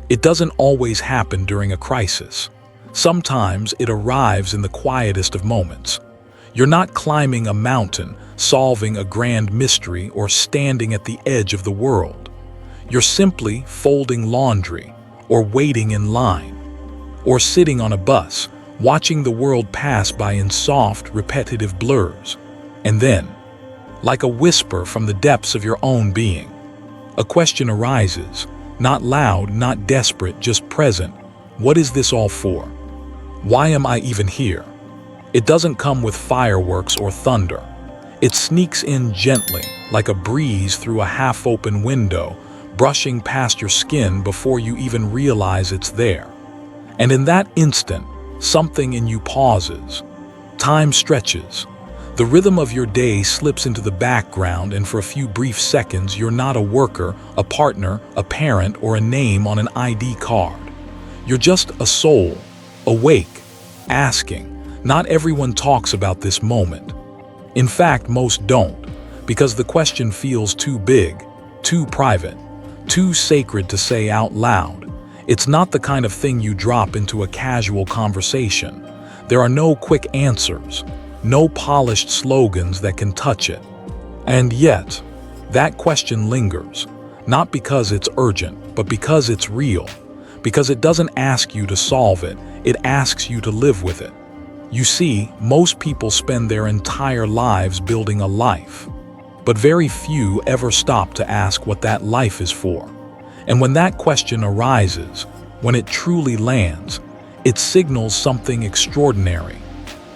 It doesn't always happen during a crisis. Sometimes it arrives in the quietest of moments. You're not climbing a mountain, solving a grand mystery, or standing at the edge of the world. You're simply folding laundry, or waiting in line, or sitting on a bus, watching the world pass by in soft, repetitive blurs. And then, like a whisper from the depths of your own being, a question arises, not loud, not desperate, just present. What is this all for? Why am I even here? It doesn't come with fireworks or thunder. It sneaks in gently, like a breeze through a half-open window, brushing past your skin before you even realize it's there. And in that instant, something in you pauses. Time stretches. The rhythm of your day slips into the background, and for a few brief seconds, you're not a worker, a partner, a parent, or a name on an ID card. You're just a soul, awake, asking. Not everyone talks about this moment. In fact, most don't, because the question feels too big, too private, too sacred to say out loud. It's not the kind of thing you drop into a casual conversation. There are no quick answers, no polished slogans that can touch it. And yet, that question lingers, not because it's urgent, but because it's real. Because it doesn't ask you to solve it, it asks you to live with it. You see, most people spend their entire lives building a life, but very few ever stop to ask what that life is for. And when that question arises, when it truly lands, it signals something extraordinary,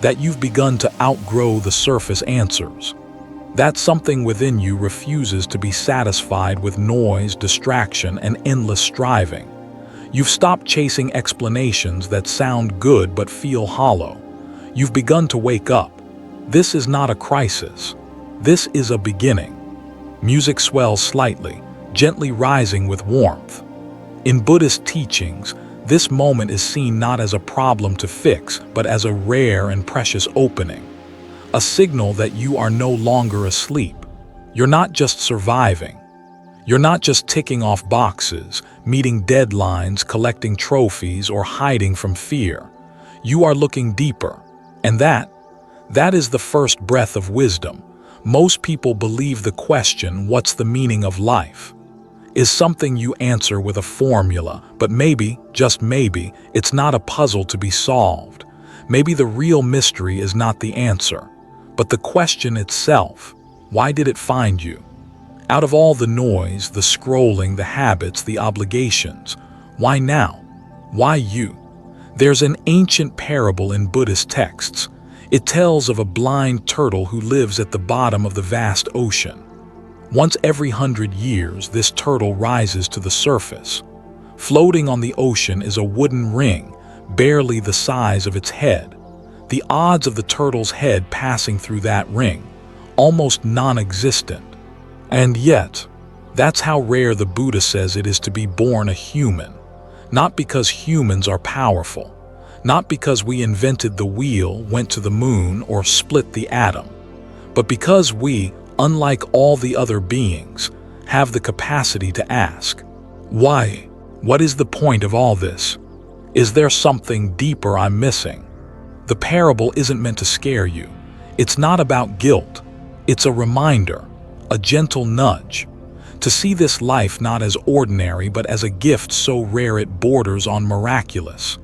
that you've begun to outgrow the surface answers. That something within you refuses to be satisfied with noise, distraction, and endless striving. You've stopped chasing explanations that sound good but feel hollow. You've begun to wake up. This is not a crisis. This is a beginning. Music swells slightly, gently rising with warmth. In Buddhist teachings, this moment is seen not as a problem to fix, but as a rare and precious opening. A signal that you are no longer asleep. You're not just surviving. You're not just ticking off boxes, meeting deadlines, collecting trophies, or hiding from fear. You are looking deeper. And that is the first breath of wisdom. Most people believe the question, what's the meaning of life, is something you answer with a formula, but maybe, just maybe, it's not a puzzle to be solved. Maybe the real mystery is not the answer, but the question itself. Why did it find you? Out of all the noise, the scrolling, the habits, the obligations, why now? Why you? There's an ancient parable in Buddhist texts. It tells of a blind turtle who lives at the bottom of the vast ocean. Once every 100 years, this turtle rises to the surface. Floating on the ocean is a wooden ring, barely the size of its head. The odds of the turtle's head passing through that ring, almost non-existent. And yet, that's how rare the Buddha says it is to be born a human. Not because humans are powerful, not because we invented the wheel, went to the moon, or split the atom, but because we, unlike all the other beings, have the capacity to ask, why? What is the point of all this? Is there something deeper I'm missing? The parable isn't meant to scare you. It's not about guilt. It's a reminder, a gentle nudge, to see this life not as ordinary but as a gift so rare it borders on miraculous.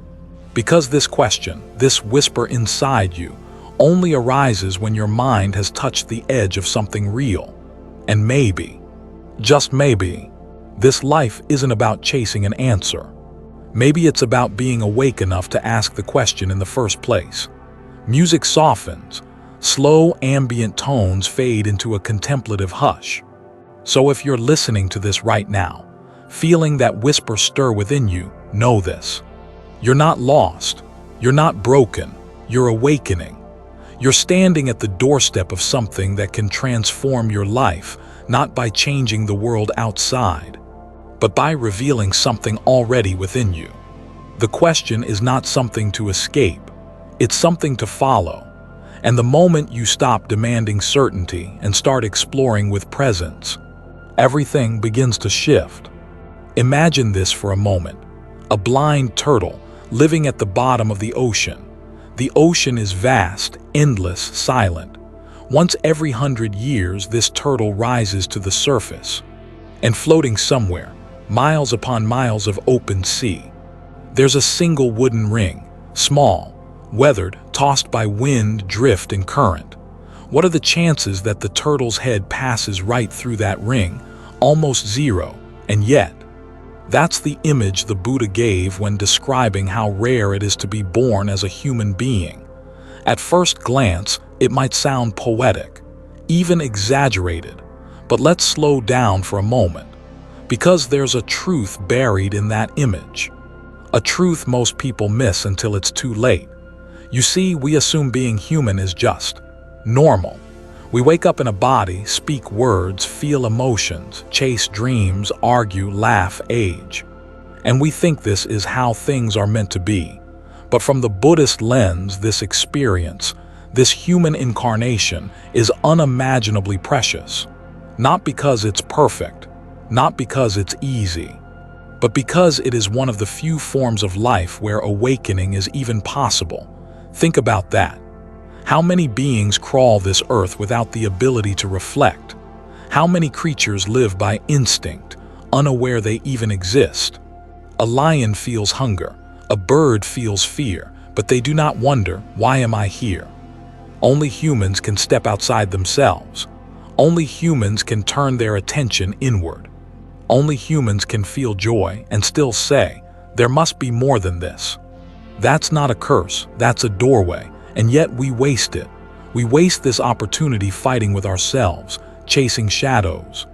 Because this question, this whisper inside you, only arises when your mind has touched the edge of something real. And maybe, just maybe, this life isn't about chasing an answer. Maybe it's about being awake enough to ask the question in the first place. Music softens. Slow, ambient tones fade into a contemplative hush. So if you're listening to this right now, feeling that whisper stir within you, know this. You're not lost. You're not broken. You're awakening. You're standing at the doorstep of something that can transform your life, not by changing the world outside, but by revealing something already within you. The question is not something to escape. It's something to follow. And the moment you stop demanding certainty and start exploring with presence, everything begins to shift. Imagine this for a moment. a blind turtle living at the bottom of the ocean. The ocean is vast, endless, silent. Once every 100 years, this turtle rises to the surface. And floating somewhere, miles upon miles of open sea, there's a single wooden ring, small, weathered, tossed by wind, drift, and current. What are the chances that the turtle's head passes right through that ring? Almost zero. And yet, that's the image the Buddha gave when describing how rare it is to be born as a human being. At first glance, it might sound poetic, even exaggerated, but let's slow down for a moment, because there's a truth buried in that image. A truth most people miss until it's too late. You see, we assume being human is just normal. We wake up in a body, speak words, feel emotions, chase dreams, argue, laugh, age. And we think this is how things are meant to be. But from the Buddhist lens, this experience, this human incarnation, is unimaginably precious. Not because it's perfect, not because it's easy, but because it is one of the few forms of life where awakening is even possible. Think about that. How many beings crawl this earth without the ability to reflect? How many creatures live by instinct, unaware they even exist? A lion feels hunger, a bird feels fear, but they do not wonder, why am I here? Only humans can step outside themselves. Only humans can turn their attention inward. Only humans can feel joy and still say, there must be more than this. That's not a curse, that's a doorway, and yet we waste it. We waste this opportunity fighting with ourselves, chasing shadows,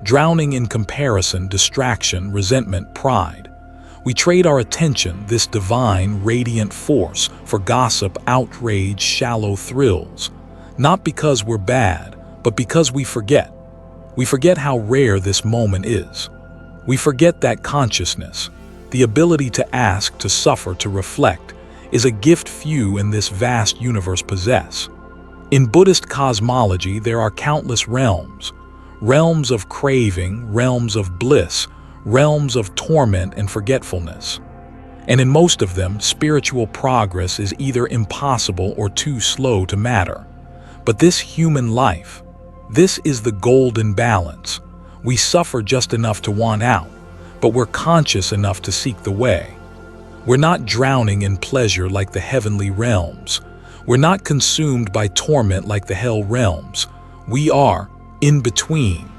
drowning in comparison, distraction, resentment, pride. We trade our attention, this divine, radiant force, for gossip, outrage, shallow thrills. Not because we're bad, but because we forget. We forget how rare this moment is. We forget that consciousness, the ability to ask, to suffer, to reflect, is a gift few in this vast universe possess. In Buddhist cosmology, there are countless realms. Realms of craving, realms of bliss, realms of torment and forgetfulness. And in most of them, spiritual progress is either impossible or too slow to matter. But this human life, this is the golden balance. We suffer just enough to want out, but we're conscious enough to seek the way. We're not drowning in pleasure like the heavenly realms. We're not consumed by torment like the hell realms. We are in between,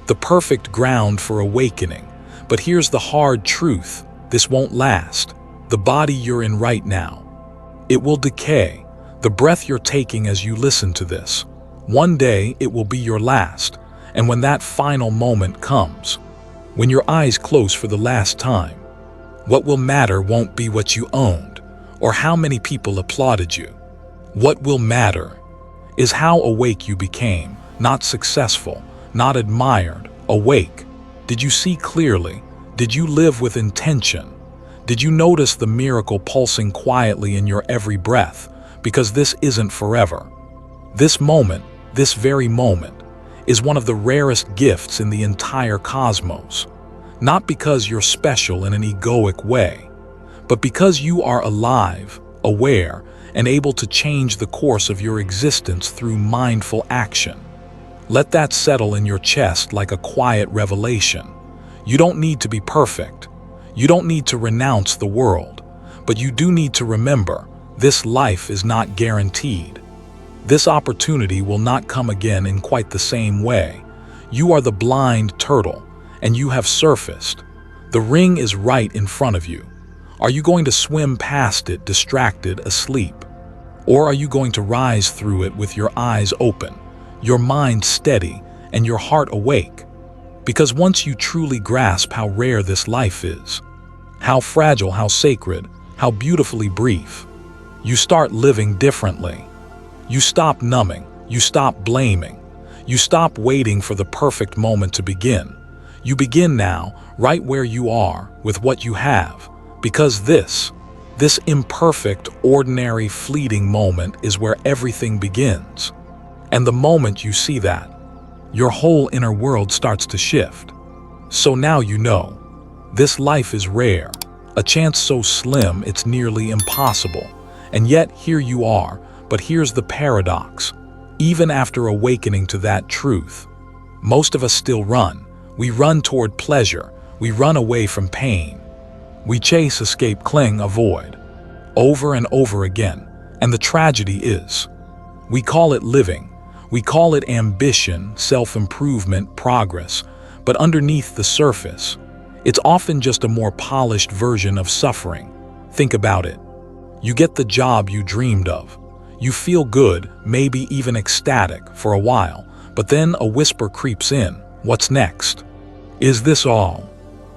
the perfect ground for awakening. But here's the hard truth. This won't last. The body you're in right now, it will decay. The breath you're taking as you listen to this, one day it will be your last. And when that final moment comes, when your eyes close for the last time, what will matter won't be what you owned or how many people applauded you. What will matter is how awake you became, not successful, not admired, awake. Did you see clearly? Did you live with intention? Did you notice the miracle pulsing quietly in your every breath? Because this isn't forever. This moment, this very moment, is one of the rarest gifts in the entire cosmos. Not because you're special in an egoic way, but because you are alive, aware, and able to change the course of your existence through mindful action. Let that settle in your chest like a quiet revelation. You don't need to be perfect. You don't need to renounce the world, but you do need to remember, this life is not guaranteed. This opportunity will not come again in quite the same way. You are the blind turtle, and you have surfaced. The ring is right in front of you. Are you going to swim past it, distracted, asleep? Or are you going to rise through it with your eyes open, your mind steady, and your heart awake? Because once you truly grasp how rare this life is, how fragile, how sacred, how beautifully brief, you start living differently. You stop numbing, you stop blaming, you stop waiting for the perfect moment to begin. You begin now, right where you are, with what you have, because this imperfect, ordinary, fleeting moment is where everything begins. And the moment you see that, your whole inner world starts to shift. So now you know, this life is rare, A chance so slim it's nearly impossible. And yet here you are, but here's the paradox. Even after awakening to that truth, most of us still run. We run toward pleasure. We run away from pain. We chase, escape, cling, avoid, over and over again. And the tragedy is, we call it living. We call it ambition, self-improvement, progress. But underneath the surface, it's often just a more polished version of suffering. Think about it. You get the job you dreamed of. You feel good, maybe even ecstatic for a while, but then a whisper creeps in. What's next? Is this all?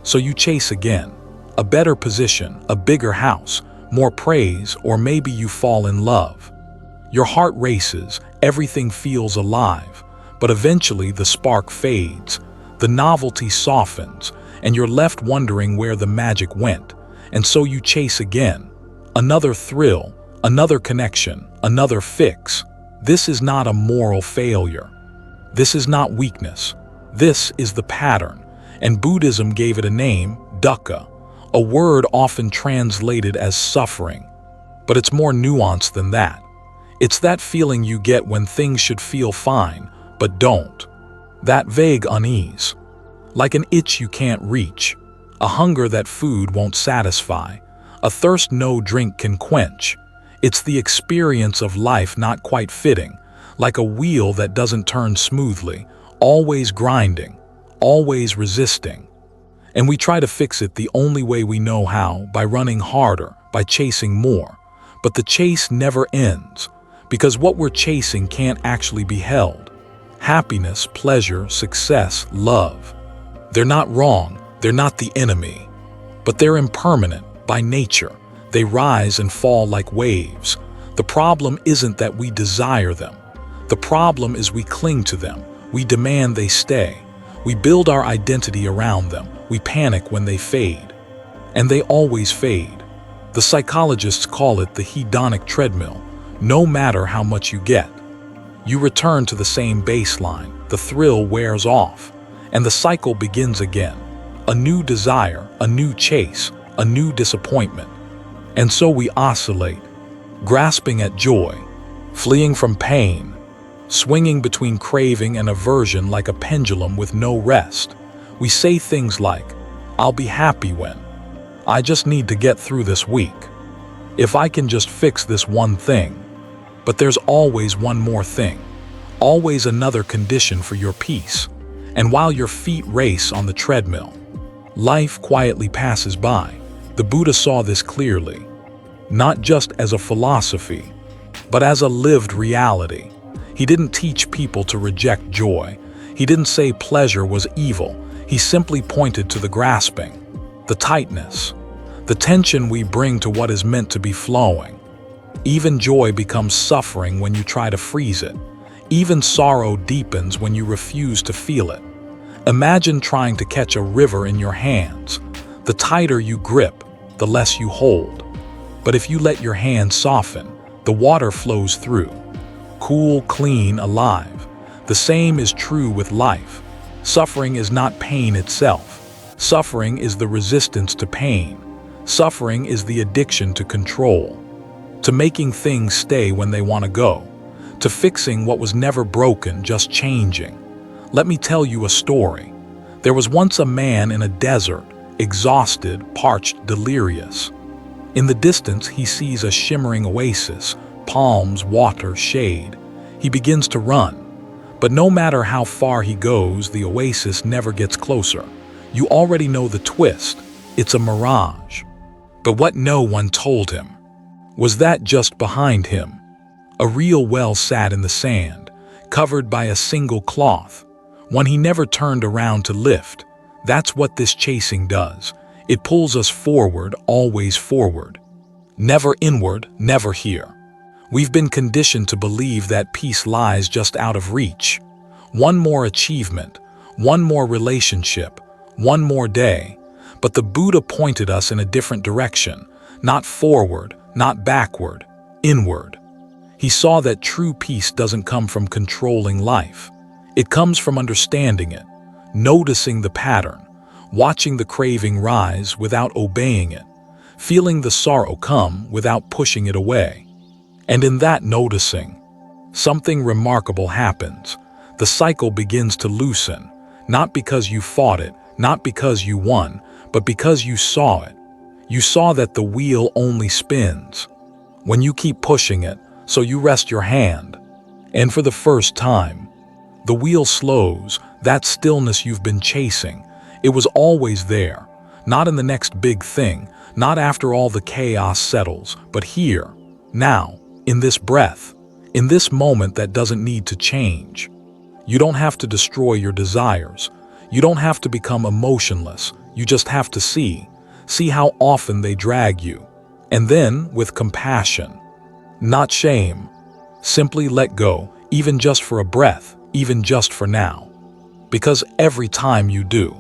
So you chase again. A better position, a bigger house, more praise, or maybe you fall in love. Your heart races, everything feels alive, but eventually the spark fades, the novelty softens, and you're left wondering where the magic went. And so you chase again. Another thrill, another connection, another fix. This is not a moral failure. This is not weakness. This is the pattern. And Buddhism gave it a name, dukkha, a word often translated as suffering. But it's more nuanced than that. It's that feeling you get when things should feel fine, but don't. That vague unease. Like an itch you can't reach, a hunger that food won't satisfy, a thirst no drink can quench. It's the experience of life not quite fitting, like a wheel that doesn't turn smoothly, always grinding, always resisting. And we try to fix it the only way we know how, by running harder, by chasing more. But the chase never ends, because what we're chasing can't actually be held. Happiness, pleasure, success, love. They're not wrong, they're not the enemy. But they're impermanent by nature. They rise and fall like waves. The problem isn't that we desire them. The problem is we cling to them. We demand they stay. We build our identity around them. We panic when they fade. And they always fade. The psychologists call it the hedonic treadmill. No matter how much you get, you return to the same baseline. The thrill wears off, and the cycle begins again. A new desire, a new chase, a new disappointment. And so we oscillate, grasping at joy, fleeing from pain, swinging between craving and aversion like a pendulum with no rest. We say things like, "I'll be happy when. I just need to get through this week. If I can just fix this one thing." But there's always one more thing, always another condition for your peace. And while your feet race on the treadmill, life quietly passes by. The Buddha saw this clearly, not just as a philosophy, but as a lived reality. He didn't teach people to reject joy. He didn't say pleasure was evil. He simply pointed to the grasping, the tightness, the tension we bring to what is meant to be flowing. Even joy becomes suffering when you try to freeze it. Even sorrow deepens when you refuse to feel it. Imagine trying to catch a river in your hands. The tighter you grip, the less you hold. But if you let your hand soften, the water flows through. Cool, clean, alive. The same is true with life. Suffering is not pain itself. Suffering is the resistance to pain. Suffering is the addiction to control, to making things stay when they want to go, to fixing what was never broken, just changing. Let me tell you a story. There was once a man in a desert, exhausted, parched, delirious. In the distance, he sees a shimmering oasis, palms, water, shade. He begins to run. But no matter how far he goes, the oasis never gets closer. You already know the twist. It's a mirage. But what no one told him was that just behind him, a real well sat in the sand, covered by a single cloth, one he never turned around to lift. That's what this chasing does. It pulls us forward, always forward. Never inward, never here. We've been conditioned to believe that peace lies just out of reach. One more achievement, one more relationship, one more day. But the Buddha pointed us in a different direction, not forward, not backward, inward. He saw that true peace doesn't come from controlling life. It comes from understanding it, noticing the pattern, watching the craving rise without obeying it, feeling the sorrow come without pushing it away. And in that noticing, something remarkable happens. The cycle begins to loosen, not because you fought it, not because you won, but because you saw it. You saw that the wheel only spins when you keep pushing it, so you rest your hand. And for the first time, the wheel slows. That stillness you've been chasing, it was always there, not in the next big thing, not after all the chaos settles, but here, now, in this breath, in this moment that doesn't need to change. You don't have to destroy your desires. You don't have to become emotionless. You just have to see how often they drag you. And then, with compassion, not shame, simply let go, even just for a breath, even just for now. Because every time you do,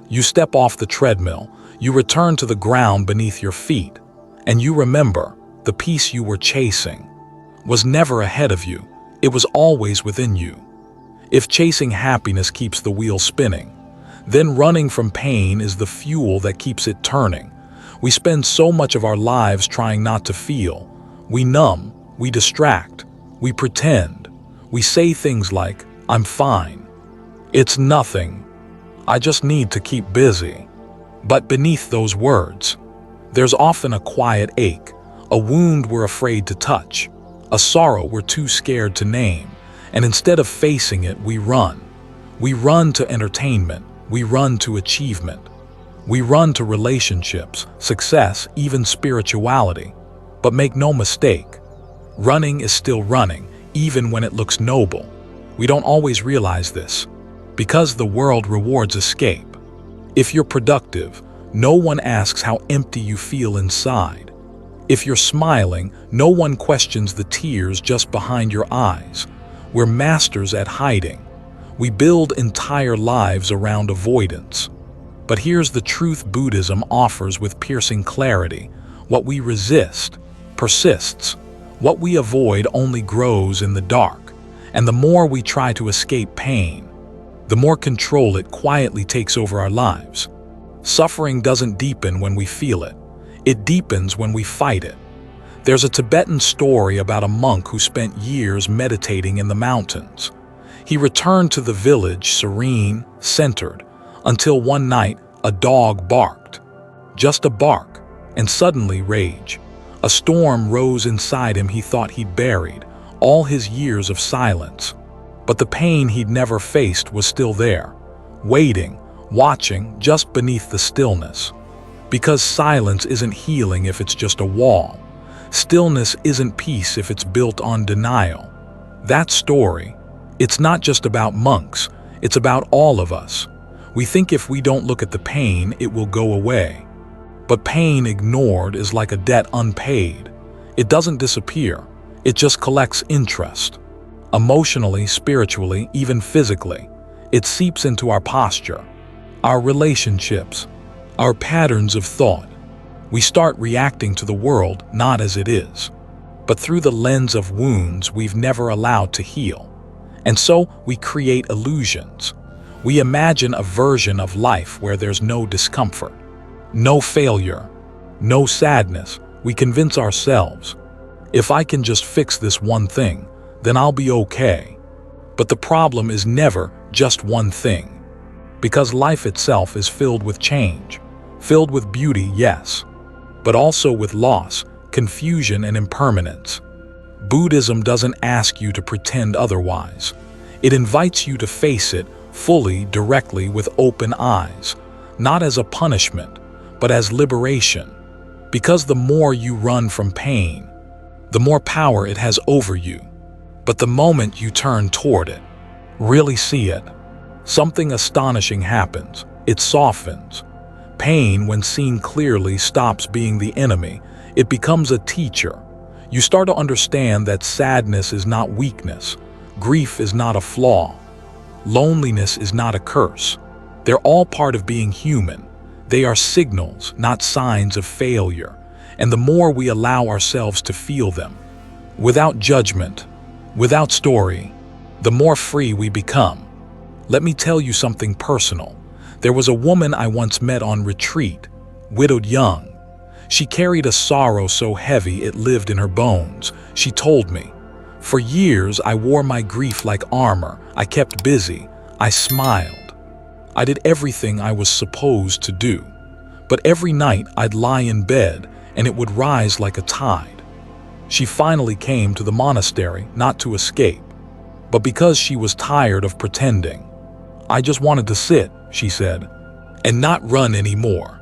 you step off the treadmill, you return to the ground beneath your feet, and you remember the peace you were chasing was never ahead of you, it was always within you. If chasing happiness keeps the wheel spinning, then running from pain is the fuel that keeps it turning. We spend so much of our lives trying not to feel. We numb, we distract, we pretend. We say things like, "I'm fine. It's nothing. I just need to keep busy." But beneath those words, there's often a quiet ache, a wound we're afraid to touch, a sorrow we're too scared to name. And instead of facing it, we run. We run to entertainment. We run to achievement. We run to relationships, success, even spirituality. But make no mistake, running is still running, even when it looks noble. We don't always realize this, because the world rewards escape. If you're productive, no one asks how empty you feel inside. If you're smiling, no one questions the tears just behind your eyes. We're masters at hiding. We build entire lives around avoidance. But here's the truth Buddhism offers with piercing clarity. What we resist persists. What we avoid only grows in the dark. And the more we try to escape pain, the more control it quietly takes over our lives. Suffering doesn't deepen when we feel it. It deepens when we fight it. There's a Tibetan story about a monk who spent years meditating in the mountains. He returned to the village serene, centered, until one night a dog barked. Just a bark, and suddenly rage. A storm rose inside him he thought he'd buried, all his years of silence. But the pain he'd never faced was still there, waiting, watching just beneath the stillness. Because silence isn't healing if it's just a wall. Stillness isn't peace if it's built on denial. That story, it's not just about monks, it's about all of us. We think if we don't look at the pain, it will go away. But pain ignored is like a debt unpaid. It doesn't disappear, it just collects interest. Emotionally, spiritually, even physically, it seeps into our posture, our relationships, our patterns of thought. We start reacting to the world not as it is, but through the lens of wounds we've never allowed to heal. And so we create illusions. We imagine a version of life where there's no discomfort, no failure, no sadness. We convince ourselves, if I can just fix this one thing, then I'll be okay. But the problem is never just one thing, because life itself is filled with change, filled with beauty, yes, but also with loss, confusion, and impermanence. Buddhism doesn't ask you to pretend otherwise. It invites you to face it fully, directly, with open eyes, not as a punishment, but as liberation. Because the more you run from pain, the more power it has over you. But the moment you turn toward it, really see it, something astonishing happens. It softens. Pain, when seen clearly, stops being the enemy. It becomes a teacher. You start to understand that sadness is not weakness. Grief is not a flaw. Loneliness is not a curse. They're all part of being human. They are signals, not signs of failure. And the more we allow ourselves to feel them, without judgment, without story, the more free we become. Let me tell you something personal. There was a woman I once met on retreat, widowed young. She carried a sorrow so heavy it lived in her bones. She told me, "For years I wore my grief like armor. I kept busy. I smiled. I did everything I was supposed to do. But every night I'd lie in bed and it would rise like a tide." She finally came to the monastery, not to escape, but because she was tired of pretending. "I just wanted to sit," she said, "and not run anymore."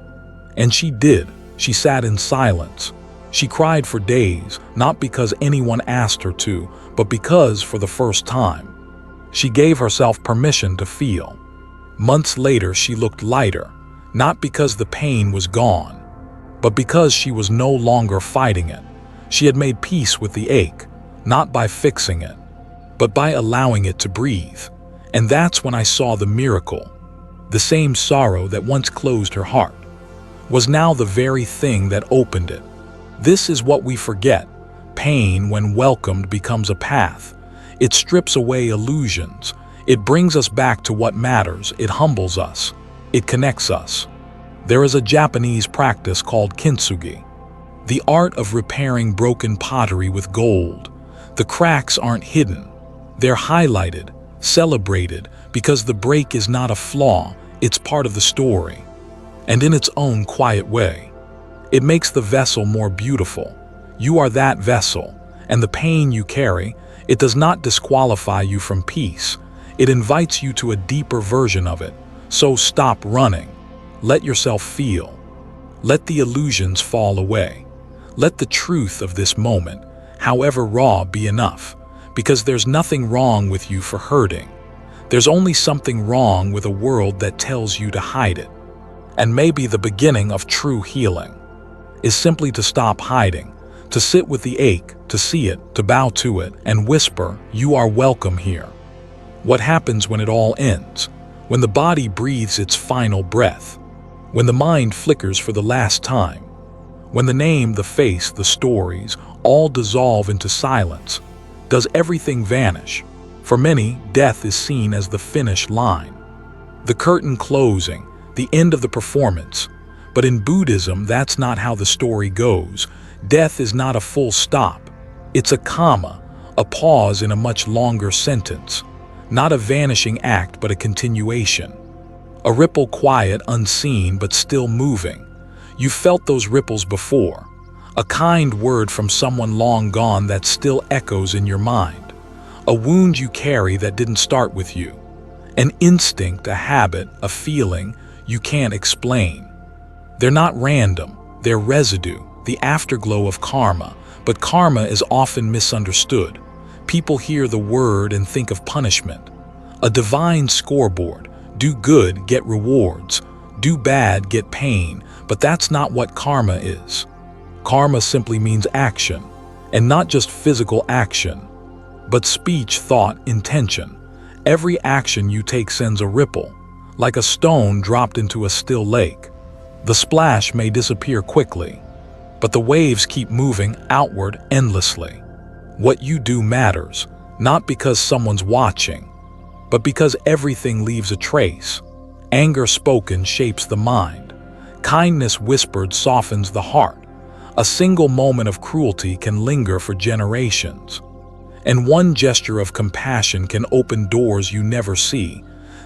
And she did. She sat in silence. She cried for days, not because anyone asked her to, but because, for the first time, she gave herself permission to feel. Months later, she looked lighter, not because the pain was gone, but because she was no longer fighting it. She had made peace with the ache, not by fixing it, but by allowing it to breathe. And that's when I saw the miracle. The same sorrow that once closed her heart was now the very thing that opened it. This is what we forget. Pain, when welcomed, becomes a path. It strips away illusions. It brings us back to what matters. It humbles us. It connects us. There is a Japanese practice called kintsugi, the art of repairing broken pottery with gold. The cracks aren't hidden. They're highlighted, celebrated, because the break is not a flaw, it's part of the story. And in its own quiet way, it makes the vessel more beautiful. You are that vessel, and the pain you carry, it does not disqualify you from peace. It invites you to a deeper version of it. So stop running. Let yourself feel. Let the illusions fall away. Let the truth of this moment, however raw, be enough, because there's nothing wrong with you for hurting. There's only something wrong with a world that tells you to hide it. And maybe the beginning of true healing is simply to stop hiding, to sit with the ache, to see it, to bow to it, and whisper, "You are welcome here." What happens when it all ends? When the body breathes its final breath? When the mind flickers for the last time? When the name, the face, the stories, all dissolve into silence? Does everything vanish? For many, death is seen as the finish line, the curtain closing, the end of the performance. But in Buddhism, that's not how the story goes. Death is not a full stop. It's a comma, a pause in a much longer sentence. Not a vanishing act, but a continuation. A ripple, quiet, unseen, but still moving. You've felt those ripples before. A kind word from someone long gone that still echoes in your mind. A wound you carry that didn't start with you. An instinct, a habit, a feeling you can't explain. They're not random, they're residue, the afterglow of karma. But karma is often misunderstood. People hear the word and think of punishment. A divine scoreboard. Do good, get rewards. Do bad, get pain. But that's not what karma is. Karma simply means action, and not just physical action, but speech, thought, intention. Every action you take sends a ripple, like a stone dropped into a still lake. The splash may disappear quickly, but the waves keep moving outward endlessly. What you do matters, not because someone's watching, but because everything leaves a trace. Anger spoken shapes the mind. Kindness whispered softens the heart. A single moment of cruelty can linger for generations. And one gesture of compassion can open doors you never see.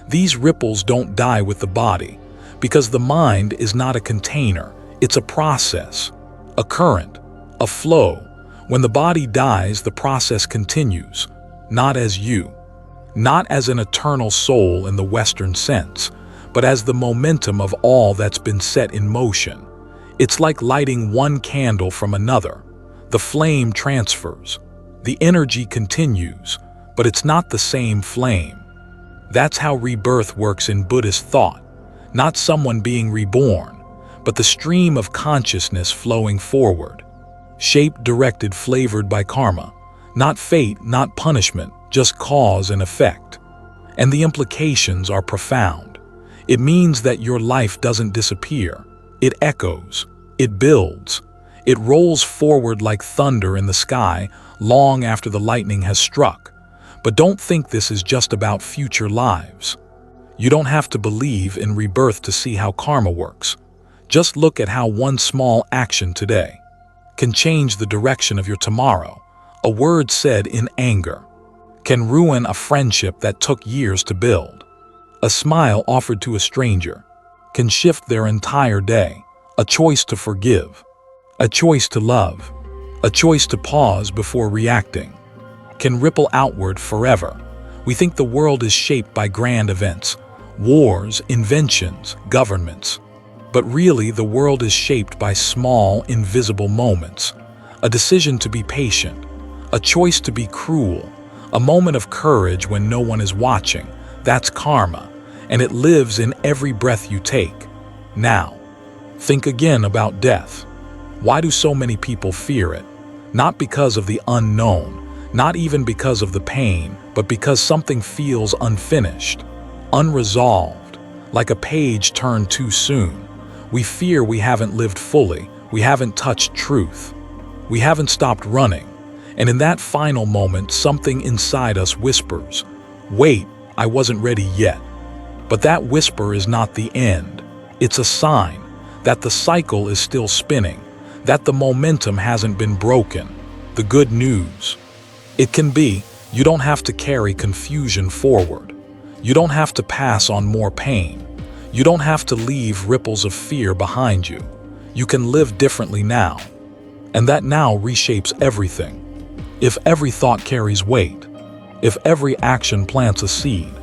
These ripples don't die with the body, because the mind is not a container, it's a process, a current, a flow. When the body dies, the process continues, not as you, not as an eternal soul in the Western sense, but as the momentum of all that's been set in motion. It's like lighting one candle from another. The flame transfers, the energy continues, but it's not the same flame. That's how rebirth works in Buddhist thought. Not someone being reborn, but the stream of consciousness flowing forward. Shaped, directed, flavored by karma. Not fate, not punishment, just cause and effect. And the implications are profound. It means that your life doesn't disappear. It echoes. It builds. It rolls forward like thunder in the sky long after the lightning has struck. But don't think this is just about future lives. You don't have to believe in rebirth to see how karma works. Just look at how one small action today can change the direction of your tomorrow. A word said in anger can ruin a friendship that took years to build. A smile offered to a stranger can shift their entire day. A choice to forgive, a choice to love, a choice to pause before reacting can ripple outward forever. We think the world is shaped by grand events, wars, inventions, governments. But really, the world is shaped by small, invisible moments. A decision to be patient, a choice to be cruel, a moment of courage when no one is watching. That's karma, and it lives in every breath you take. Now, think again about death. Why do so many people fear it? Not because of the unknown, not even because of the pain, but because something feels unfinished, unresolved, like a page turned too soon. We fear we haven't lived fully, we haven't touched truth, we haven't stopped running. And in that final moment, something inside us whispers, "Wait, I wasn't ready yet." But that whisper is not the end. It's a sign that the cycle is still spinning, that the momentum hasn't been broken. The good news: it can be, you don't have to carry confusion forward. You don't have to pass on more pain. You don't have to leave ripples of fear behind you. You can live differently now. And that now reshapes everything. If every thought carries weight, if every action plants a seed,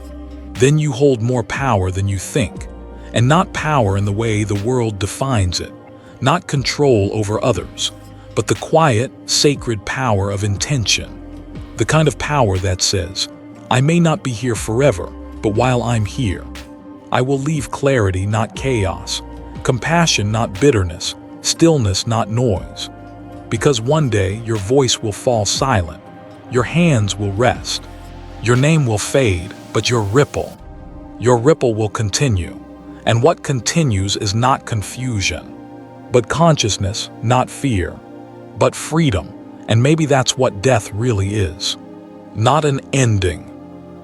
then you hold more power than you think. And not power in the way the world defines it, not control over others, but the quiet, sacred power of intention. The kind of power that says, "I may not be here forever, but while I'm here, I will leave clarity, not chaos, compassion, not bitterness, stillness, not noise." Because one day your voice will fall silent, your hands will rest, your name will fade, but your ripple will continue. And what continues is not confusion, but consciousness, not fear, but freedom. And maybe that's what death really is. Not an ending,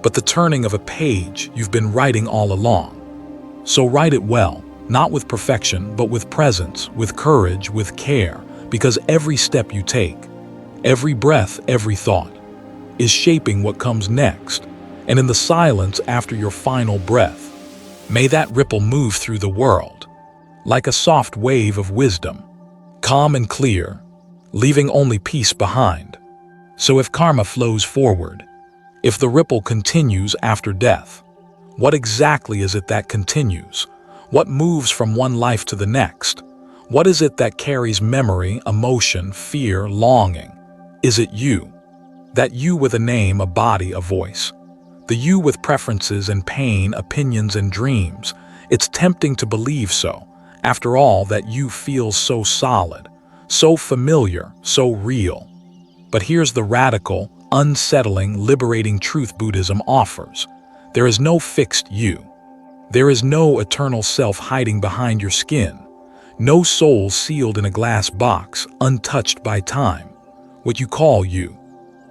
but the turning of a page you've been writing all along. So write it well, not with perfection, but with presence, with courage, with care, because every step you take, every breath, every thought, is shaping what comes next. And in the silence after your final breath, may that ripple move through the world, like a soft wave of wisdom, calm and clear, leaving only peace behind. So if karma flows forward, if the ripple continues after death, what exactly is it that continues? What moves from one life to the next? What is it that carries memory, emotion, fear, longing? Is it you? That you with a name, a body, a voice? The you with preferences and pain, opinions and dreams? It's tempting to believe so. After all, that you feels so solid, so familiar, so real. But here's the radical, unsettling, liberating truth Buddhism offers. There is no fixed you. There is no eternal self hiding behind your skin. No soul sealed in a glass box, untouched by time. What you call you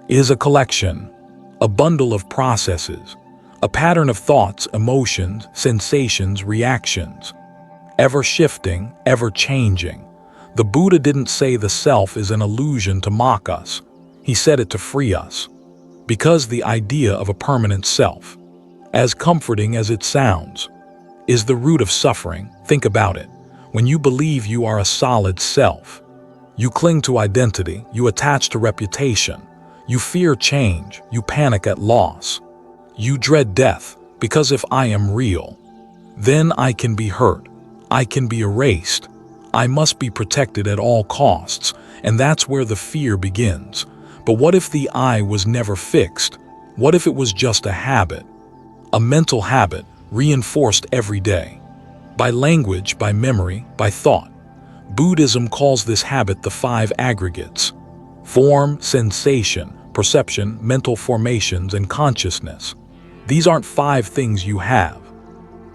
is a collection, a bundle of processes, a pattern of thoughts, emotions, sensations, reactions, ever shifting, ever changing. The Buddha didn't say the self is an illusion to mock us. He said it to free us. Because the idea of a permanent self, as comforting as it sounds, is the root of suffering. Think about it. When you believe you are a solid self, you cling to identity, you attach to reputation, you fear change, you panic at loss. You dread death, because if I am real, then I can be hurt, I can be erased, I must be protected at all costs, and that's where the fear begins. But what if the I was never fixed? What if it was just a habit? A mental habit, reinforced every day. By language, by memory, by thought. Buddhism calls this habit the 5 aggregates: form, sensation, perception, mental formations, and consciousness. These aren't 5 things you have.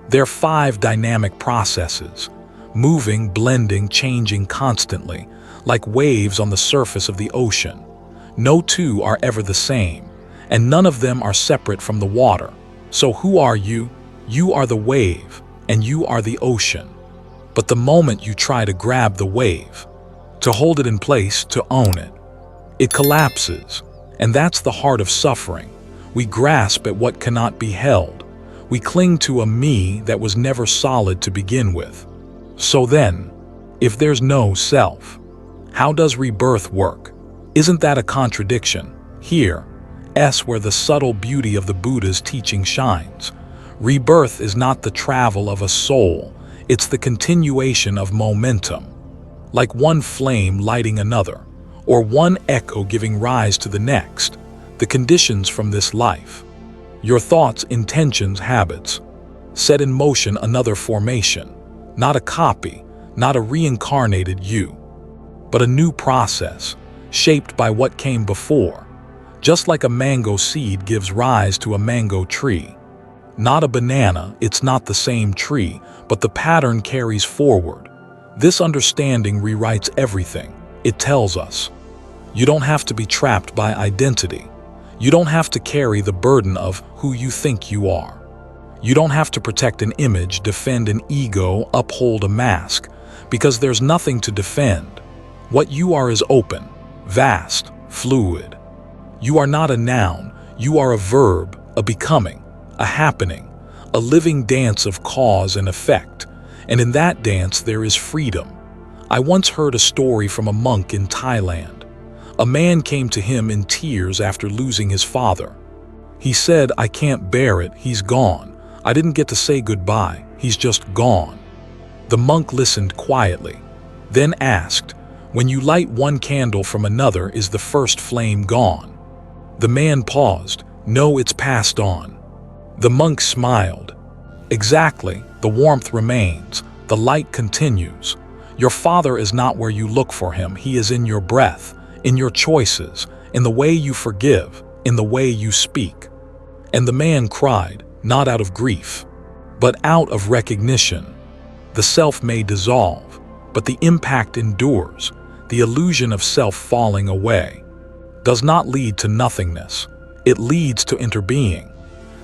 They're 5 dynamic processes, moving, blending, changing constantly, like waves on the surface of the ocean. No 2 are ever the same, and none of them are separate from the water. So who are you? You are the wave, and you are the ocean. But the moment you try to grab the wave, to hold it in place, to own it, it collapses. And that's the heart of suffering. We grasp at what cannot be held. We cling to a me that was never solid to begin with. So then, if there's no self, how does rebirth work? Isn't that a contradiction? Here, where the subtle beauty of the Buddha's teaching shines. Rebirth is not the travel of a soul, it's the continuation of momentum. Like one flame lighting another, or one echo giving rise to the next, the conditions from this life. Your thoughts, intentions, habits, set in motion another formation, not a copy, not a reincarnated you, but a new process, shaped by what came before. Just like a mango seed gives rise to a mango tree. Not a banana, it's not the same tree, but the pattern carries forward. This understanding rewrites everything. It tells us, you don't have to be trapped by identity. You don't have to carry the burden of who you think you are. You don't have to protect an image, defend an ego, uphold a mask, because there's nothing to defend. What you are is open, vast, fluid. You are not a noun, you are a verb, a becoming, a happening, a living dance of cause and effect. And in that dance there is freedom. I once heard a story from a monk in Thailand. A man came to him in tears after losing his father. He said, "I can't bear it, he's gone. I didn't get to say goodbye, he's just gone." The monk listened quietly, then asked, "When you light one candle from another, is the first flame gone?" The man paused. "No, it's passed on." The monk smiled. "Exactly, the warmth remains, the light continues. Your father is not where you look for him, he is in your breath, in your choices, in the way you forgive, in the way you speak." And the man cried, not out of grief, but out of recognition. The self may dissolve, but the impact endures. The illusion of self falling away does not lead to nothingness, it leads to interbeing.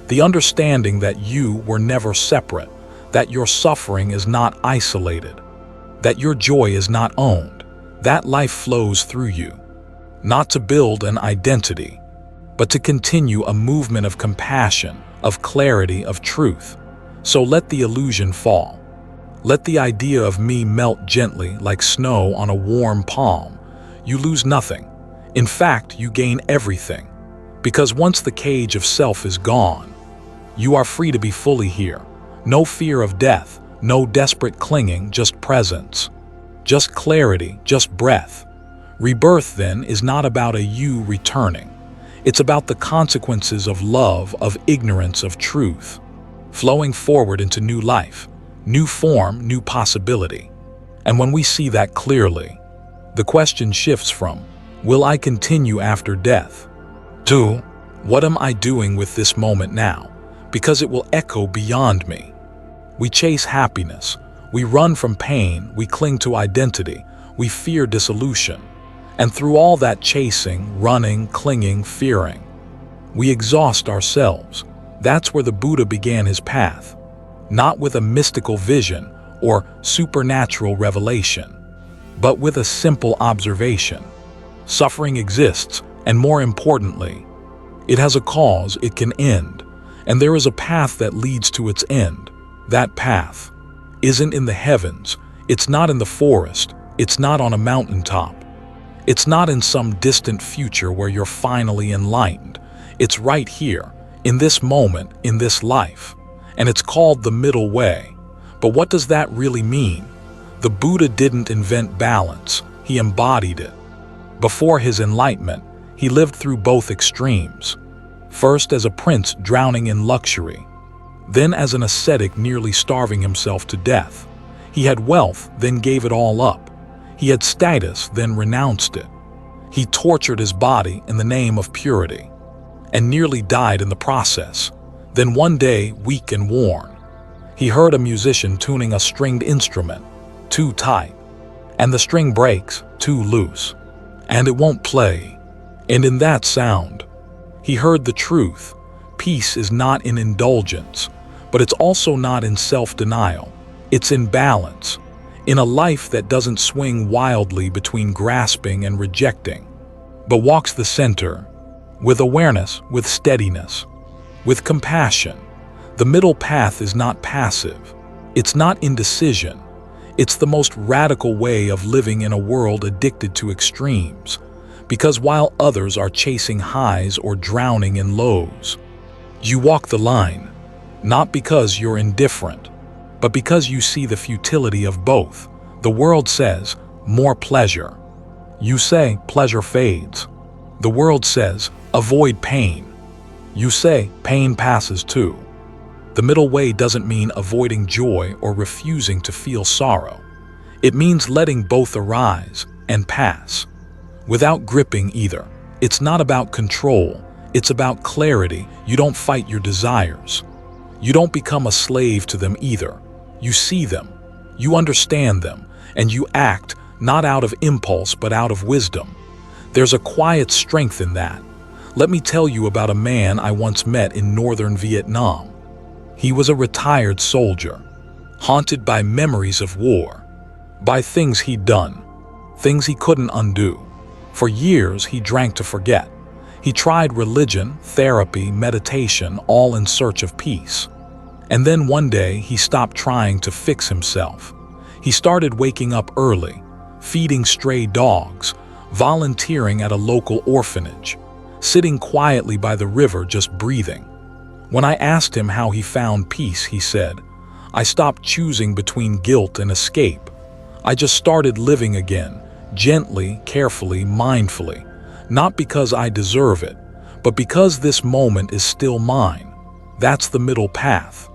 The understanding that you were never separate, that your suffering is not isolated, that your joy is not owned, that life flows through you, not to build an identity, but to continue a movement of compassion, of clarity, of truth. So let the illusion fall. Let the idea of me melt gently like snow on a warm palm. You lose nothing. In fact, you gain everything. Because once the cage of self is gone, you are free to be fully here. No fear of death, no desperate clinging, just presence. Just clarity, just breath. Rebirth, then, is not about a you returning. It's about the consequences of love, of ignorance, of truth, flowing forward into new life, new form, new possibility. And when we see that clearly, the question shifts from, will I continue after death? To, what am I doing with this moment now? Because it will echo beyond me. We chase happiness, we run from pain, we cling to identity, we fear dissolution. And through all that chasing, running, clinging, fearing, we exhaust ourselves. That's where the Buddha began his path, not with a mystical vision or supernatural revelation, but with a simple observation. Suffering exists, and more importantly, it has a cause, it can end, and there is a path that leads to its end. That path isn't in the heavens, it's not in the forest, it's not on a mountaintop. It's not in some distant future where you're finally enlightened. It's right here, in this moment, in this life. And it's called the middle way. But what does that really mean? The Buddha didn't invent balance, he embodied it. Before his enlightenment, he lived through both extremes. First as a prince drowning in luxury, then as an ascetic nearly starving himself to death. He had wealth, then gave it all up. He had status, then renounced it. He tortured his body in the name of purity, and nearly died in the process. Then one day, weak and worn, he heard a musician tuning a stringed instrument, too tight, and the string breaks, too loose, and it won't play. And in that sound, he heard the truth. Peace is not in indulgence, but it's also not in self-denial. It's in balance. in a life that doesn't swing wildly between grasping and rejecting, but walks the center with awareness, with steadiness, with compassion. The middle path is not passive. It's not indecision. It's the most radical way of living in a world addicted to extremes, because while others are chasing highs or drowning in lows, you walk the line, not because you're indifferent, but because you see the futility of both. The world says, more pleasure. You say, pleasure fades. The world says, avoid pain. You say, pain passes too. The middle way doesn't mean avoiding joy or refusing to feel sorrow. It means letting both arise and pass, without gripping either. It's not about control, it's about clarity. You don't fight your desires. You don't become a slave to them either. You see them, you understand them, and you act not out of impulse but out of wisdom. There's a quiet strength in that. Let me tell you about a man I once met in northern Vietnam. He was a retired soldier, haunted by memories of war, by things he'd done, things he couldn't undo. For years he drank to forget. He tried religion, therapy, meditation, all in search of peace. And then one day he stopped trying to fix himself. He started waking up early, feeding stray dogs, volunteering at a local orphanage, sitting quietly by the river just breathing. When I asked him how he found peace, he said, I stopped choosing between guilt and escape. I just started living again, gently, carefully, mindfully, not because I deserve it, but because this moment is still mine. That's the middle path.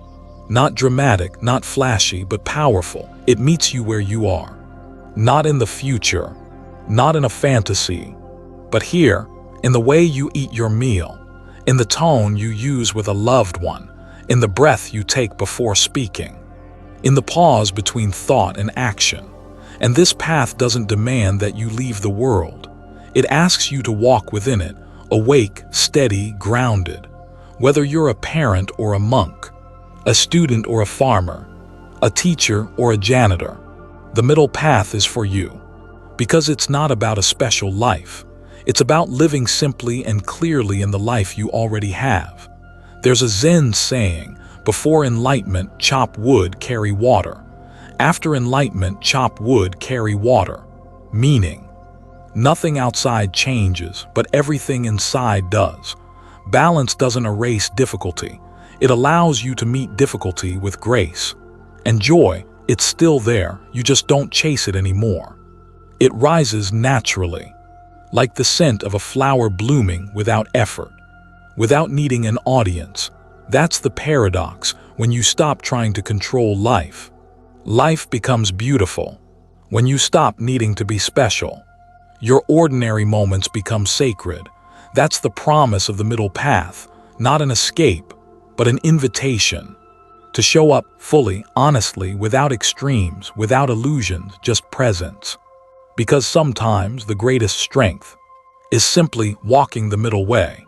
Not dramatic, not flashy, but powerful. It meets you where you are. Not in the future, not in a fantasy, but here, in the way you eat your meal, in the tone you use with a loved one, in the breath you take before speaking, in the pause between thought and action. And this path doesn't demand that you leave the world. It asks you to walk within it, awake, steady, grounded. Whether you're a parent or a monk, a student or a farmer, a teacher or a janitor, the middle path is for you. Because it's not about a special life. It's about living simply and clearly in the life you already have. There's a Zen saying, before enlightenment, chop wood, carry water. After enlightenment, chop wood, carry water. Meaning, nothing outside changes, but everything inside does. Balance doesn't erase difficulty. It allows you to meet difficulty with grace. And joy, it's still there, you just don't chase it anymore. It rises naturally, like the scent of a flower blooming without effort, without needing an audience. That's the paradox when you stop trying to control life. Life becomes beautiful when you stop needing to be special. Your ordinary moments become sacred. That's the promise of the middle path, not an escape, but an invitation to show up fully, honestly, without extremes, without illusions, just presence. Because sometimes the greatest strength is simply walking the middle way,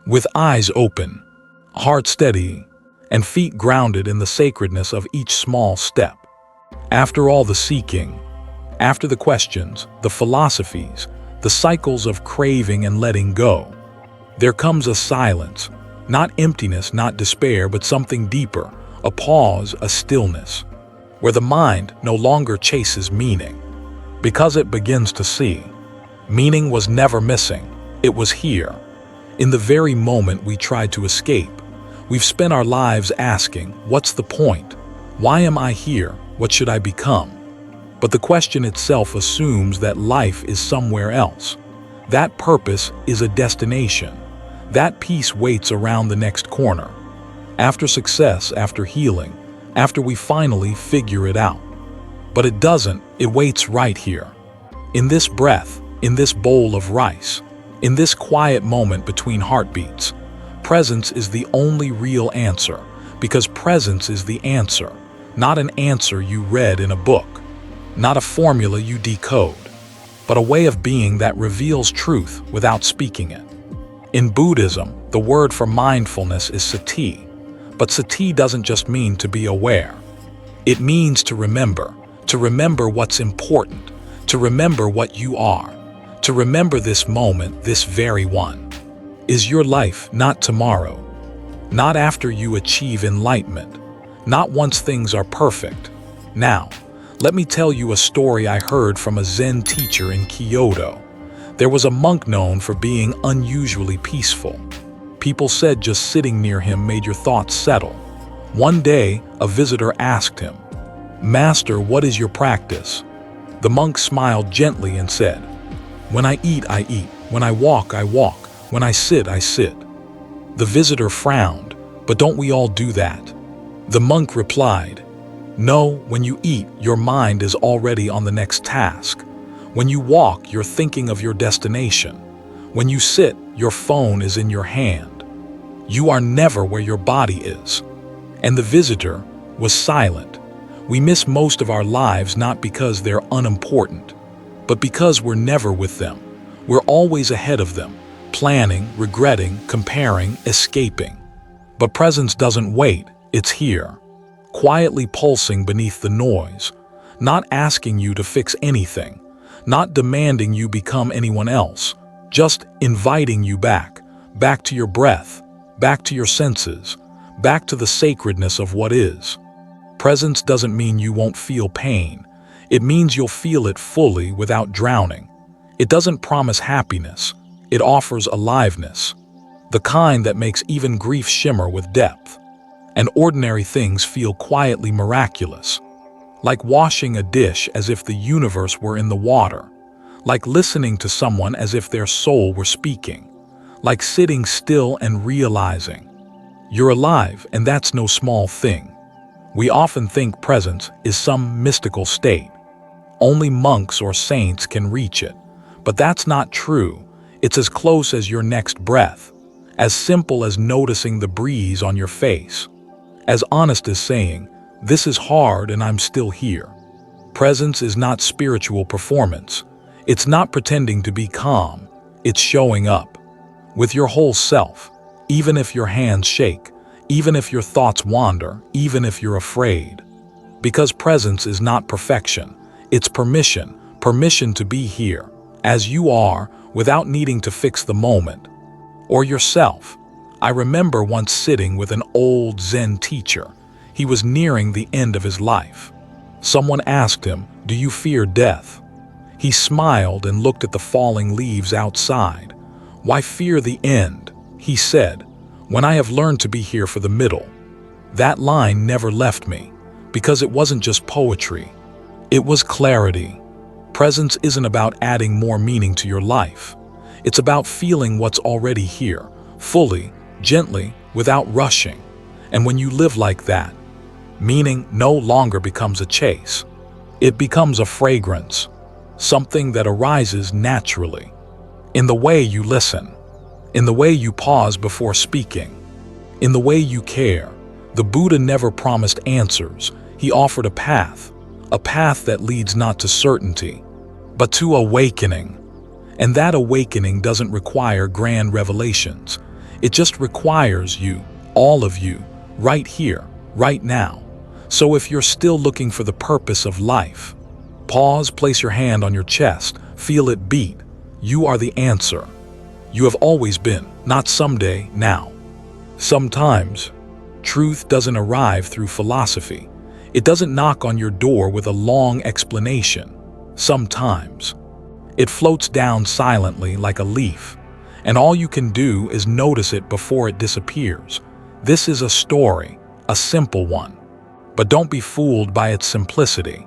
with eyes open, heart steady, and feet grounded in the sacredness of each small step. After all the seeking, after the questions, the philosophies, the cycles of craving and letting go, there comes a silence, not emptiness, not despair, but something deeper, a pause, a stillness, where the mind no longer chases meaning, because it begins to see. Meaning was never missing, it was here. In the very moment we tried to escape, we've spent our lives asking, what's the point? Why am I here? What should I become? But the question itself assumes that life is somewhere else. That purpose is a destination. That peace waits around the next corner. After success, after healing, after we finally figure it out. But it doesn't, it waits right here. In this breath, in this bowl of rice, in this quiet moment between heartbeats. Presence is the only real answer, because presence is the answer, not an answer you read in a book, not a formula you decode, but a way of being that reveals truth without speaking it. In Buddhism, the word for mindfulness is sati, but sati doesn't just mean to be aware. It means to remember, to remember what's important, to remember what you are, to remember this moment, this very one. Is your life not tomorrow? Not after you achieve enlightenment, not once things are perfect. Now, let me tell you a story I heard from a Zen teacher in Kyoto. There was a monk known for being unusually peaceful. People said just sitting near him made your thoughts settle. One day, a visitor asked him, "Master, what is your practice?" The monk smiled gently and said, "When I eat, I eat. When I walk, I walk. When I sit, I sit." The visitor frowned, "But don't we all do that?" The monk replied, "No, when you eat, your mind is already on the next task. When you walk, you're thinking of your destination. When you sit, your phone is in your hand. You are never where your body is." And the visitor was silent. We miss most of our lives not because they're unimportant, but because we're never with them. We're always ahead of them, planning, regretting, comparing, escaping. But presence doesn't wait, it's here, quietly pulsing beneath the noise, not asking you to fix anything, not demanding you become anyone else, just inviting you back to your breath, back to your senses, back to the sacredness of what is. Presence doesn't mean you won't feel pain. It means you'll feel it fully without drowning. It doesn't promise happiness. It offers aliveness, the kind that makes even grief shimmer with depth. And ordinary things feel quietly miraculous, like washing a dish as if the universe were in the water, like listening to someone as if their soul were speaking, like sitting still and realizing you're alive, and that's no small thing. We often think presence is some mystical state. Only monks or saints can reach it, but that's not true. It's as close as your next breath, as simple as noticing the breeze on your face, as honest as saying, "This is hard and I'm still here." Presence is not spiritual performance. It's not pretending to be calm. It's showing up with your whole self, even if your hands shake, even if your thoughts wander, even if you're afraid. Because presence is not perfection. It's permission to be here, as you are, without needing to fix the moment or yourself. I remember once sitting with an old Zen teacher. He was nearing the end of his life. Someone asked him, "Do you fear death?" He smiled and looked at the falling leaves outside. "Why fear the end?" he said, "when I have learned to be here for the middle." That line never left me, because it wasn't just poetry. It was clarity. Presence isn't about adding more meaning to your life. It's about feeling what's already here, fully, gently, without rushing. And when you live like that, meaning no longer becomes a chase. It becomes a fragrance, something that arises naturally, in the way you listen, in the way you pause before speaking, in the way you care. The Buddha never promised answers. He offered a path that leads not to certainty, but to awakening. And that awakening doesn't require grand revelations. It just requires you, all of you, right here, right now. So if you're still looking for the purpose of life, pause, place your hand on your chest, feel it beat. You are the answer. You have always been, not someday, now. Sometimes, truth doesn't arrive through philosophy. It doesn't knock on your door with a long explanation. Sometimes, it floats down silently like a leaf, and all you can do is notice it before it disappears. This is a story, a simple one. But don't be fooled by its simplicity,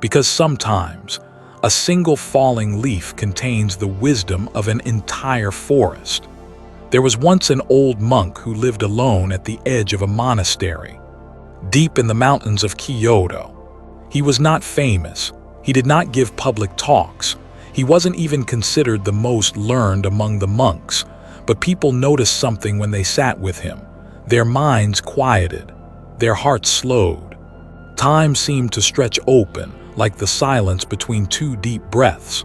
because sometimes a single falling leaf contains the wisdom of an entire forest. There was once an old monk who lived alone at the edge of a monastery, deep in the mountains of Kyoto. He was not famous. He did not give public talks. He wasn't even considered the most learned among the monks, but people noticed something when they sat with him. Their minds quieted, their hearts slowed. Time seemed to stretch open, like the silence between two deep breaths.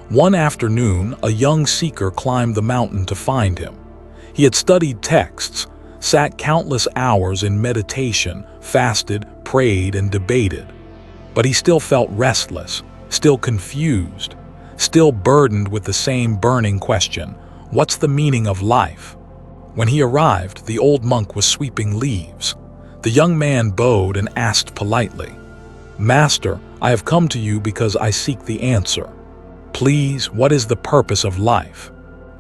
One afternoon, a young seeker climbed the mountain to find him. He had studied texts, sat countless hours in meditation, fasted, prayed, and debated. But he still felt restless, still confused, still burdened with the same burning question: what's the meaning of life? When he arrived, the old monk was sweeping leaves. The young man bowed and asked politely, "Master, I have come to you because I seek the answer. Please, what is the purpose of life?"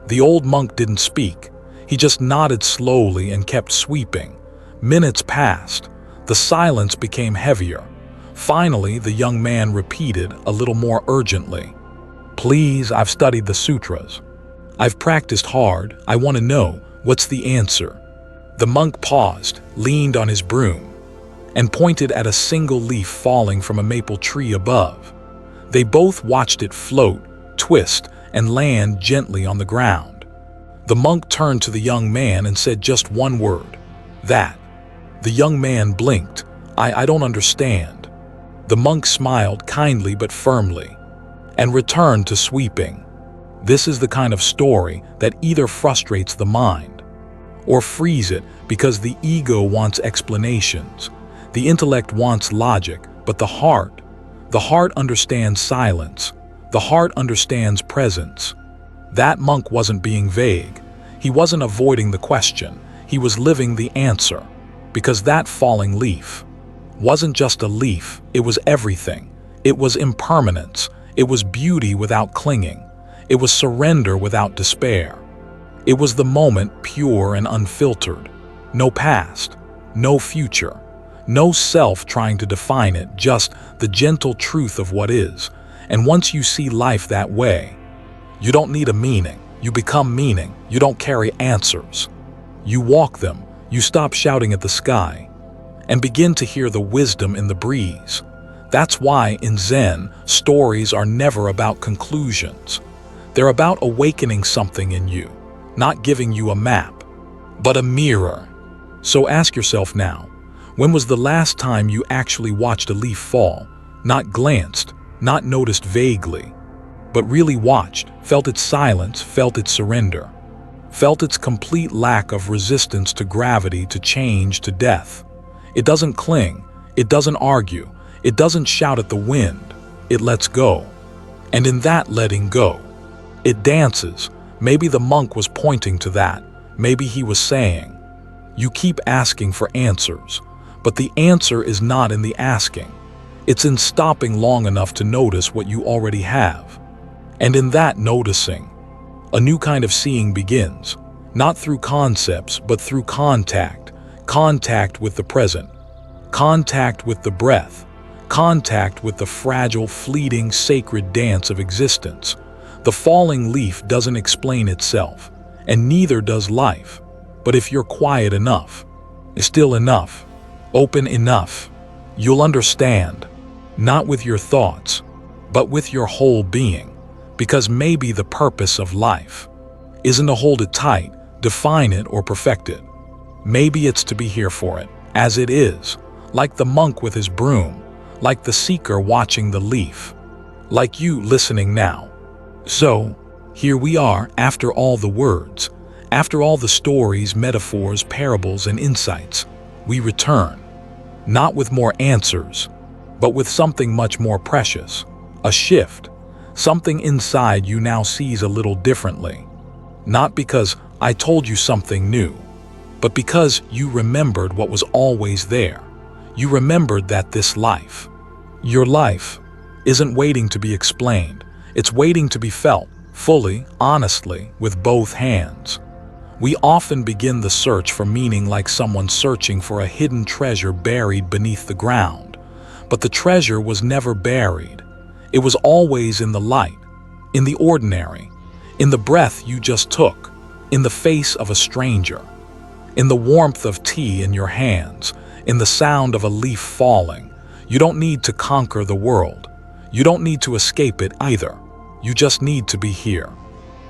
The old monk didn't speak. He just nodded slowly and kept sweeping. Minutes passed. The silence became heavier. Finally, the young man repeated a little more urgently, "Please, I've studied the sutras. I've practiced hard. I want to know, what's the answer?" The monk paused, leaned on his broom, and pointed at a single leaf falling from a maple tree above. They both watched it float, twist, and land gently on the ground. The monk turned to the young man and said just one word: "That." The young man blinked. I don't understand." The monk smiled kindly but firmly, and returned to sweeping. This is the kind of story that either frustrates the mind, or frees it because the ego wants explanations. The intellect wants logic, but the heart understands silence. The heart understands presence. That monk wasn't being vague. He wasn't avoiding the question. He was living the answer. Because that falling leaf wasn't just a leaf, it was everything. It was impermanence. It was beauty without clinging. It was surrender without despair. It was the moment pure and unfiltered. No past, no future, no self trying to define it, just the gentle truth of what is. And once you see life that way, you don't need a meaning. You become meaning. You don't carry answers. You walk them. You stop shouting at the sky and begin to hear the wisdom in the breeze. That's why in Zen, stories are never about conclusions. They're about awakening something in you, not giving you a map, but a mirror. So ask yourself now, when was the last time you actually watched a leaf fall? Not glanced, not noticed vaguely, but really watched, felt its silence, felt its surrender, felt its complete lack of resistance to gravity, to change, to death. It doesn't cling, it doesn't argue, it doesn't shout at the wind, it lets go. And in that letting go, it dances. Maybe the monk was pointing to that. Maybe he was saying, you keep asking for answers, but the answer is not in the asking. It's in stopping long enough to notice what you already have. And in that noticing, a new kind of seeing begins, not through concepts, but through contact. Contact with the present, contact with the breath, contact with the fragile, fleeting, sacred dance of existence. The falling leaf doesn't explain itself, and neither does life. But if you're quiet enough, still enough, open enough, you'll understand, not with your thoughts, but with your whole being. Because maybe the purpose of life isn't to hold it tight, define it, or perfect it. Maybe it's to be here for it, as it is, like the monk with his broom, like the seeker watching the leaf, like you listening now. So, here we are, after all the words, after all the stories, metaphors, parables, and insights, we return, not with more answers, but with something much more precious, a shift. Something inside you now sees a little differently. Not because I told you something new, but because you remembered what was always there. You remembered that this life, your life, isn't waiting to be explained. It's waiting to be felt, fully, honestly, with both hands. We often begin the search for meaning like someone searching for a hidden treasure buried beneath the ground. But the treasure was never buried. It was always in the light, in the ordinary, in the breath you just took, in the face of a stranger, in the warmth of tea in your hands, in the sound of a leaf falling. You don't need to conquer the world. You don't need to escape it either. You just need to be here.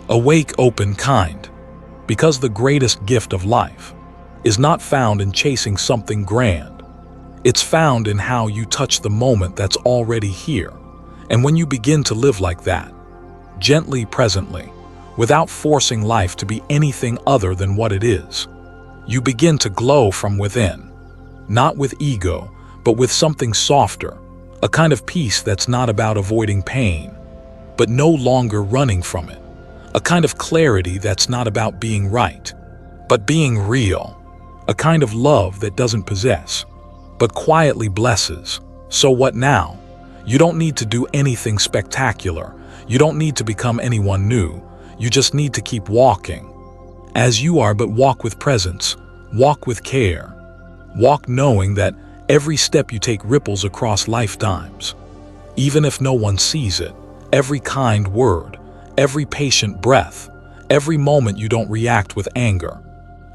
Awake, open, kind. Because the greatest gift of life is not found in chasing something grand. It's found in how you touch the moment that's already here. And when you begin to live like that, gently, presently, without forcing life to be anything other than what it is, you begin to glow from within, not with ego, but with something softer, A kind of peace that's not about avoiding pain, but no longer running from it. A kind of clarity that's not about being right, but being real. A kind of love that doesn't possess, but quietly blesses. So what now? You don't need to do anything spectacular. You don't need to become anyone new. You just need to keep walking as you are, but walk with presence, walk with care. Walk knowing that every step you take ripples across lifetimes. Even if no one sees it, every kind word, every patient breath, every moment you don't react with anger.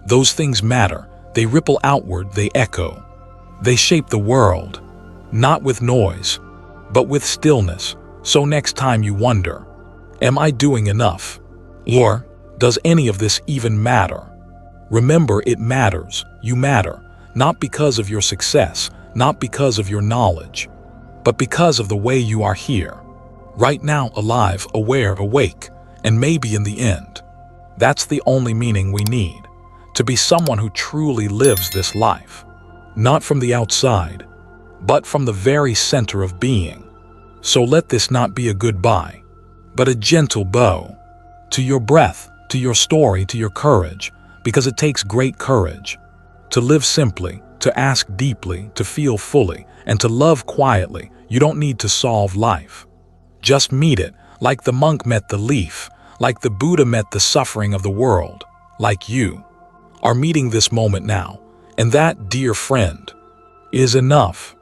Those things matter. They ripple outward, they echo. They shape the world, not with noise, but with stillness. So next time you wonder, am I doing enough? Or does any of this even matter? Remember, it matters. You matter, not because of your success, not because of your knowledge, but because of the way you are here, right now, alive, aware, awake, and maybe in the end. That's the only meaning we need, to be someone who truly lives this life, not from the outside, but from the very center of being. So let this not be a goodbye, but a gentle bow to your breath, to your story, to your courage, because it takes great courage to live simply, to ask deeply, to feel fully, and to love quietly. You don't need to solve life. Just meet it, like the monk met the leaf, like the Buddha met the suffering of the world, like you are meeting this moment now. And that, dear friend, is enough.